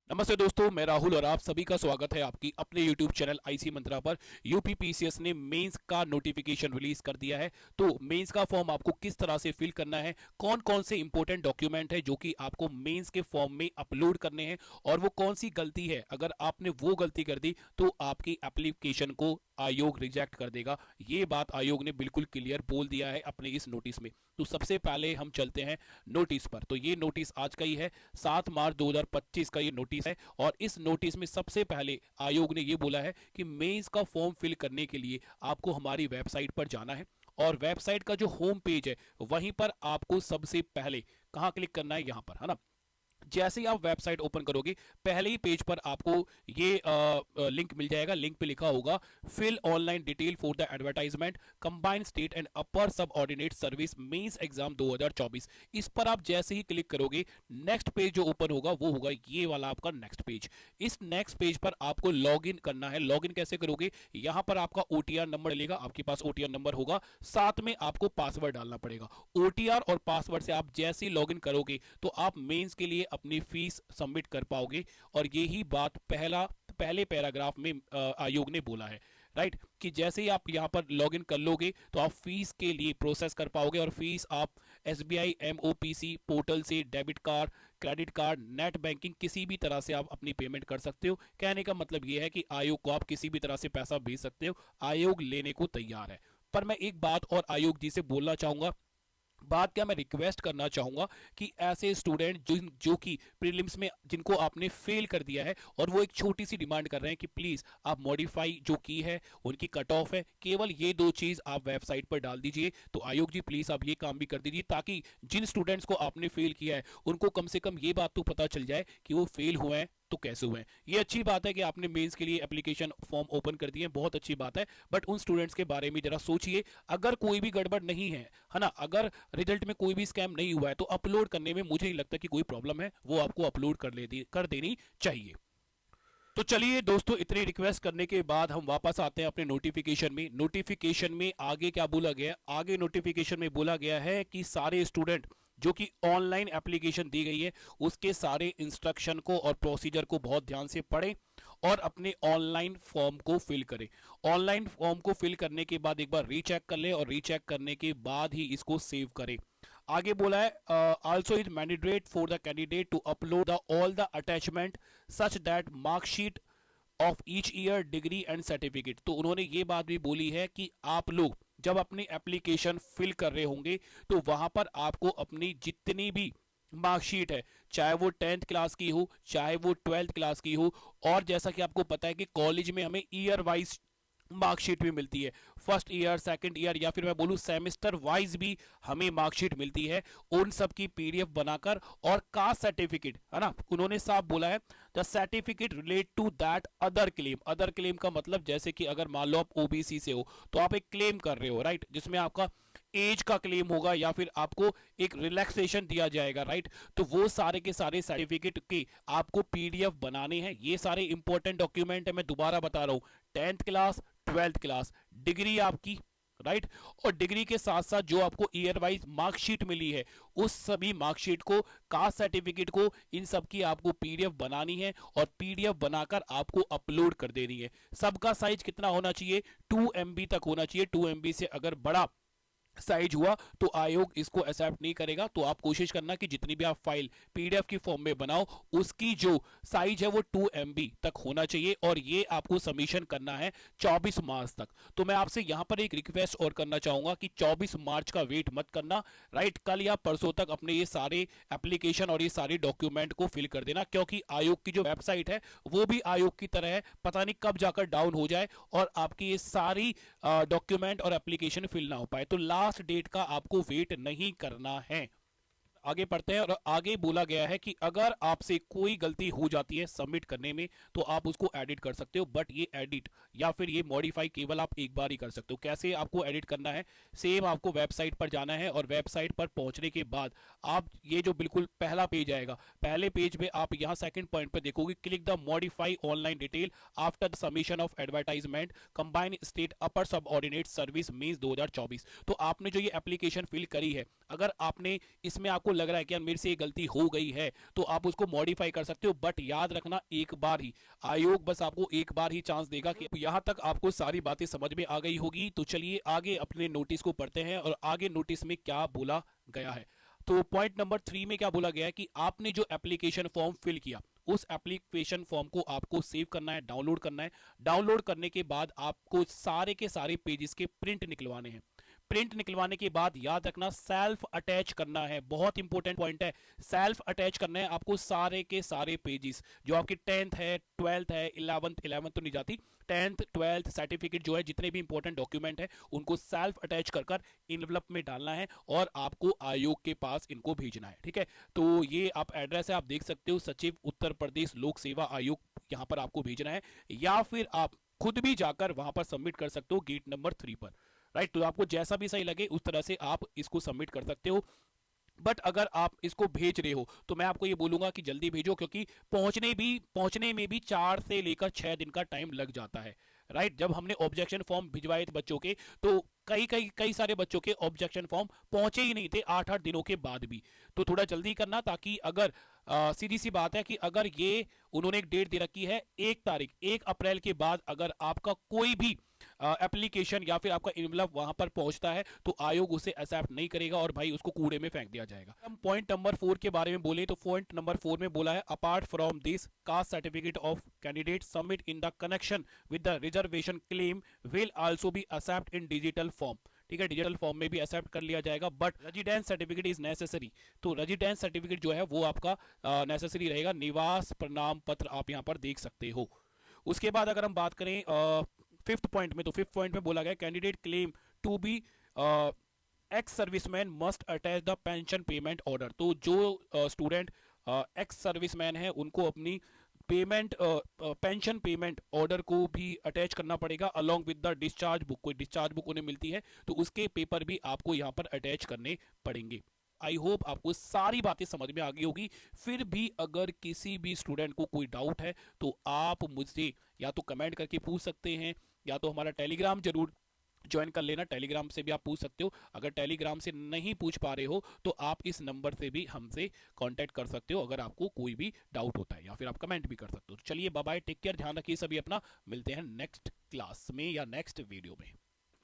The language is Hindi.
नमस्ते दोस्तों, मैं राहुल और आप सभी का स्वागत है आपकी अपने YouTube चैनल आईसी मंत्रा पर। यूपीपीसीएस ने मेंस का नोटिफिकेशन रिलीज कर दिया है। तो मेंस का फॉर्म आपको किस तरह से फिल करना है, कौन कौन से इंपॉर्टेंट डॉक्यूमेंट है जो कि आपको मेंस के फॉर्म में अपलोड करने हैं, और वो कौन सी गलती है, अगर आपने वो गलती कर दी तो आपकी एप्लीकेशन को आयोग रिजेक्ट कर देगा। ये बात आयोग ने बिल्कुल क्लियर बोल दिया है अपने इस नोटिस में। तो सबसे पहले हम चलते हैं नोटिस पर। तो ये नोटिस आज का ही है, 7 मार्च 2025 का ये नोटिस है। और इस नोटिस में सबसे पहले आयोग ने ये बोला है कि मेंस का फॉर्म फिल करने के लिए आपको हमारी वेबसाइट पर जाना है, और वेबसाइट का जो होम पेज है वहीं पर आपको सबसे पहले कहाँ क्लिक करना है, यहाँ पर, है ना। जैसे ही आप वेबसाइट ओपन करोगे, पहले ही पेज पर आपको ये लिंक मिल जाएगा। लिंक पे लिखा होगा fill online detail for the advertisement combined state and upper subordinate service mains exam 2024। इस पर आप जैसे ही क्लिक करोगे, नेक्स्ट पेज जो ओपन होगा वो होगा ये वाला आपका नेक्स्ट पेज। इस नेक्स्ट पेज पर आपको लॉग इन करना है। लॉग इन कैसे करोगे, यहां पर आपका ओटीआर नंबर लेगा, आपके पास ओटीआर नंबर होगा, साथ में आपको पासवर्ड डालना पड़ेगा। ओटीआर और पासवर्ड से आप जैसे ही लॉग इन करोगे तो आप मेंस के लिए अपनी फीस सबमिट कर पाओगे। और यही बात पहले पैराग्राफ में आयोग ने बोला है, राइट, कि जैसे ही आप यहां पर लॉगिन कर लोगे तो आप फीस के लिए प्रोसेस कर पाओगे। और फीस आप एसबीआई एमओपीसी पोर्टल से debit card, credit card, net banking किसी भी तरह से आप अपनी पेमेंट कर सकते हो। कहने का मतलब यह है कि आयोग को आप किसी भी तरह से पैसा भेज सकते हो, आयोग लेने को तैयार है। पर मैं एक बात और आयोग जी से बोलना चाहूंगा। बात क्या, मैं रिक्वेस्ट करना चाहूंगा कि ऐसे स्टूडेंट जो कि प्रीलिम्स में जिनको आपने फेल कर दिया है और वो एक छोटी सी डिमांड कर रहे हैं कि प्लीज आप मॉडिफाई जो की है, उनकी कट ऑफ है, केवल ये दो चीज आप वेबसाइट पर डाल दीजिए। तो आयोग जी प्लीज आप ये काम भी कर दीजिए, ताकि जिन स्टूडेंट्स को आपने फेल किया है उनको कम से कम ये बात तो पता चल जाए कि वो फेल हुए हैं तो कैसे हुए हैं। ये अच्छी बात है कि आपने मेंस के लिए एप्लीकेशन फॉर्म ओपन कर दिए, बहुत अच्छी बात है। बट उन स्टूडेंट्स के बारे में जरा सोचिए, अगर कोई भी गड़बड़ नहीं है ना, अगर रिजल्ट में कोई भी स्कैम नहीं हुआ है तो अपलोड करने में मुझे नहीं लगता कि कोई प्रॉब्लम है, वो आपको अपलोड कर देनी चाहिए। तो चलिए दोस्तों, इतनी रिक्वेस्ट करने के बाद हम वापस आते हैं अपने नोटिफिकेशन में। नोटिफिकेशन में आगे क्या बोला गया, आगे नोटिफिकेशन में बोला गया है कि सारे स्टूडेंट जो कि ऑनलाइन एप्लीकेशन दी गई है उसके सारे इंस्ट्रक्शन को और प्रोसीजर को बहुत ध्यान से पढ़ें और अपने ऑनलाइन फॉर्म को फिल करें। ऑनलाइन फॉर्म को फिल करने के बाद एक बार रीचेक कर लें, और रीचेक करने के बाद ही इसको सेव करें। आगे बोला है also is mandatory for the candidate to upload the all the attachment such that marksheet of each year, degree and certificate. तो उन्होंने ये बात भी बोली है कि आप लोग जब अपनी एप्लीकेशन फिल कर रहे होंगे तो वहां पर आपको अपनी जितनी भी मार्कशीट है, चाहे वो 10th क्लास की हो, चाहे वो 12th क्लास की हो, और जैसा कि आपको पता है कि कॉलेज में हमें ईयर वाइज मार्कशीट भी मिलती है, फर्स्ट ईयर, सेकंड ईयर, या फिर मैं बोलूं सेमेस्टर वाइज भी हमें मार्कशीट मिलती है। उन सब की पीडीएफ बनाकर, और कास्ट सर्टिफिकेट, है ना, उन्होंने साफ बोला है the certificate relate to that other claim. Other claim का मतलब जैसे कि अगर मान लो आप ओबीसी से हो तो आप एक क्लेम कर रहे हो, राइट, जिसमें आपका एज का क्लेम होगा या फिर आपको एक रिलैक्सेशन दिया जाएगा, राइट। तो वो सारे के सारे सर्टिफिकेट के आपको पीडीएफ बनाने हैं। ये सारे इंपॉर्टेंट डॉक्यूमेंट है, मैं दोबारा बता रहा हूं, 10th class, 12th class, degree आपकी, राइट, और डिग्री के साथ साथ जो आपको ईयर वाइज मार्कशीट मिली है उस सभी मार्कशीट को, कास्ट सर्टिफिकेट को, इन सब की आपको पीडीएफ बनानी है, और पीडीएफ बनाकर आपको अपलोड कर देनी है। सबका साइज कितना होना चाहिए, 2 MB तक होना चाहिए। 2 MB से अगर बड़ा साइज हुआ तो आयोग इसको एक्सेप्ट नहीं करेगा। तो आप कोशिश करना कि जितनी भी आप फाइल पीडीएफ की फॉर्म में बनाओ उसकी जो साइज है वो 2 MB तक होना चाहिए, और ये आपको सबमिशन करना है 24 मार्च तक। तो मैं आपसे यहां पर एक रिक्वेस्ट और करना चाहूंगा कि 24 मार्च का वेट मत करना, राइट। कल या परसों तक अपने ये सारे एप्लीकेशन और ये सारे डॉक्यूमेंट को फिल कर देना, क्योंकि आयोग की जो वेबसाइट है वो भी आयोग की तरह है, पता नहीं कब जाकर डाउन हो जाए और आपकी ये सारी डॉक्यूमेंट और एप्लीकेशन फिल ना हो पाए। तो लास्ट डेट का आपको वेट नहीं करना है। आगे पढ़ते हैं, और आगे बोला गया है कि अगर आपसे कोई गलती हो जाती है सबमिट करने में तो आप उसको एडिट कर सकते हो, बट ये एडिट या फिर ये मॉडिफाई केवल आप एक बार ही कर सकते हो। कैसे आपको एडिट करना है, सेम आपको वेबसाइट पर जाना है, और वेबसाइट पर पहुंचने के बाद आप ये जो बिल्कुल पहला पेज आएगा, पहले पेज में आप यहां सेकंड पॉइंट पर देखोगे click the modify online detail after the submission of advertisement combine state upper subordinate service mains 2024। तो आपने जो ये एप्लीकेशन फिल करी है, अगर आपने इसमें आपको लग रहा है कि यार मेरे से ये गलती हो गई है, तो आप उसको मॉडिफाई कर सकते हो। बट याद रखना, एक बार ही, आयोग बस आपको एक बार ही चांस देगा। कि यहां तक आपको सारी बातें समझ में आ गई होगी। तो चलिए आगे अपने नोटिस को पढ़ते हैं और आगे नोटिस में क्या बोला गया है। तो पॉइंट नंबर 3 में क्या बोला गया है कि आपने जो एप्लीकेशन फॉर्म फिल किया, उस एप्लीकेशन फॉर्म को आपको सेव करना है, डाउनलोड करना है। डाउनलोड करने के बाद आपको सारे के सारे पेजेस के प्रिंट निकलवाने हैं। प्रिंट निकलवाने के बाद याद रखना, सेल्फ अटैच करना है। बहुत इंपॉर्टेंट पॉइंट है, सेल्फ अटैच करना है आपको सारे के सारे पेजेस, जो आपकी 10th है, 12th है, 11th तो नहीं जाती, 10th 12th सर्टिफिकेट जो है, जितने भी इंपॉर्टेंट डॉक्यूमेंट है उनको सेल्फ अटैच कर कर इनवलप में डालना है और आपको आयोग के पास इनको भेजना है। ठीक है, तो ये आप एड्रेस है, आप देख सकते हो, सचिव उत्तर प्रदेश लोक सेवा आयोग, यहाँ पर आपको भेजना है। या फिर आप खुद भी जाकर वहां पर सबमिट कर सकते हो गेट नंबर 3 पर। राइट, तो आपको जैसा भी सही लगे उस तरह से आप इसको सबमिट कर सकते हो। बट अगर आप इसको भेज रहे हो तो मैं आपको ये बोलूंगा कि जल्दी भेजो, क्योंकि पहुंचने में भी 4 से लेकर 6 दिन का टाइम लग जाता है। राइट, जब हमने ऑब्जेक्शन फॉर्म भिजवाए थे बच्चों के, तो कई सारे बच्चों के ऑब्जेक्शन फॉर्म पहुंचे ही नहीं थे 8-8 दिनों के बाद भी। तो थोड़ा जल्दी करना, ताकि अगर सीधी सी बात है कि अगर ये उन्होंने एक डेट दे रखी है 1 अप्रैल के बाद, अगर आपका कोई भी एप्लीकेशन या फिर आपका इनवलप वहां पर पहुंचता है तो आयोग उसे एक्सेप्ट नहीं करेगा और भाई उसको कूड़े में फेंक दिया जाएगा। हम पॉइंट नंबर 4 के बारे में बोले तो पॉइंट नंबर 4 में बोला है, apart from this, caste certificate of candidate submit in the connection with the reservation claim will also be accept in digital form. ठीक है, डिजिटल फॉर्म में भी एक्सेप्ट कर लिया जाएगा, but residence certificate is necessary. तो रेजिडेंस सर्टिफिकेट जो है वो आपका नेसेसरी रहेगा। निवास प्रमाण पत्र आप यहाँ पर देख सकते हो। उसके बाद अगर हम बात करें 5th पॉइंट में, तो 5th पॉइंट में बोला गया, candidate claim to be ex serviceman must attach the pension payment order. तो जो स्टूडेंट एक्स सर्विसमैन है उनको अपनी पेंशन पेमेंट ऑर्डर को भी अटैच करना पड़ेगा along with the discharge book. कोई डिस्चार्ज बुक उन्हें मिलती है तो उसके पेपर भी आपको यहाँ पर अटैच करने पड़ेंगे। आई होप आपको सारी बातें समझ में आ गई होगी। फिर भी अगर किसी भी स्टूडेंट को कोई डाउट है तो आप मुझसे या तो कमेंट करके पूछ सकते हैं, या तो हमारा टेलीग्राम जरूर ज्वाइन कर लेना, टेलीग्राम से भी आप पूछ सकते हो। अगर टेलीग्राम से नहीं पूछ पा रहे हो तो आप इस नंबर से भी हमसे कांटेक्ट कर सकते हो अगर आपको कोई भी डाउट होता है, या फिर आप कमेंट भी कर सकते हो। चलिए बाय बाय, टेक केयर, ध्यान रखिए सभी अपना, मिलते हैं नेक्स्ट क्लास में या नेक्स्ट वीडियो में।